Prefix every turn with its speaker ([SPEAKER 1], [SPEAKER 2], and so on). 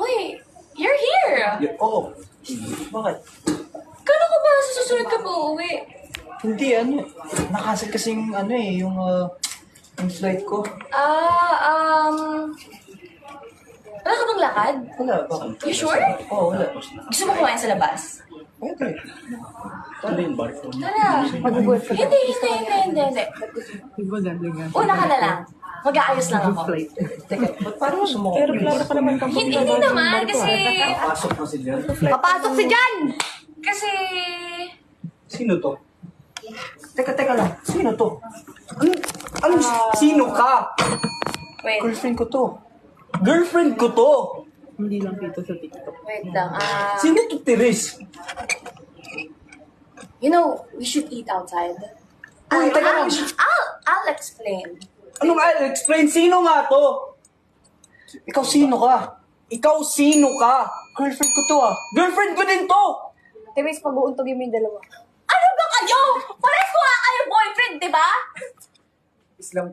[SPEAKER 1] Uy, you're here!
[SPEAKER 2] Oo. Bakit?
[SPEAKER 1] Kala ko ba sa susunod ka pa uuwi?
[SPEAKER 2] Hindi, nakancel kasing yung flight ko.
[SPEAKER 1] Wala ka bang lakad?
[SPEAKER 2] Wala, bakit?
[SPEAKER 1] You sure?
[SPEAKER 2] Oo, wala.
[SPEAKER 1] Gusto mo kumain sa labas?
[SPEAKER 2] Okay. Ano yung bar?
[SPEAKER 1] Tara. Hindi. Una ka na lang. Mag-aayos lang ako.
[SPEAKER 2] Teka, ba't parang sumuko?
[SPEAKER 3] Pero klaro ka naman kang
[SPEAKER 1] Hindi naman, kasi...
[SPEAKER 2] Pasok na si Jan.
[SPEAKER 1] Papasok si Jan! Kasi...
[SPEAKER 2] Sino to? Teka lang. Sino to? Sino ka?
[SPEAKER 1] Wait,
[SPEAKER 2] Girlfriend ko to. Girlfriend ko to!
[SPEAKER 3] Hindi lang dito sa TikTok.
[SPEAKER 1] wait lang.
[SPEAKER 2] Sino to, Teres?
[SPEAKER 1] You know, we should eat outside.
[SPEAKER 2] Teka lang.
[SPEAKER 1] I'll explain.
[SPEAKER 2] Anong I'll explain? Sino nga to? Ikaw sino ka? Ikaw sino ka? Girlfriend ko to Girlfriend ko din to!
[SPEAKER 4] Tibis, pag-uuntogin mo yung dalawa.
[SPEAKER 1] Ano ba kayo? Pares ko nga kayo boyfriend, di ba?
[SPEAKER 2] Islam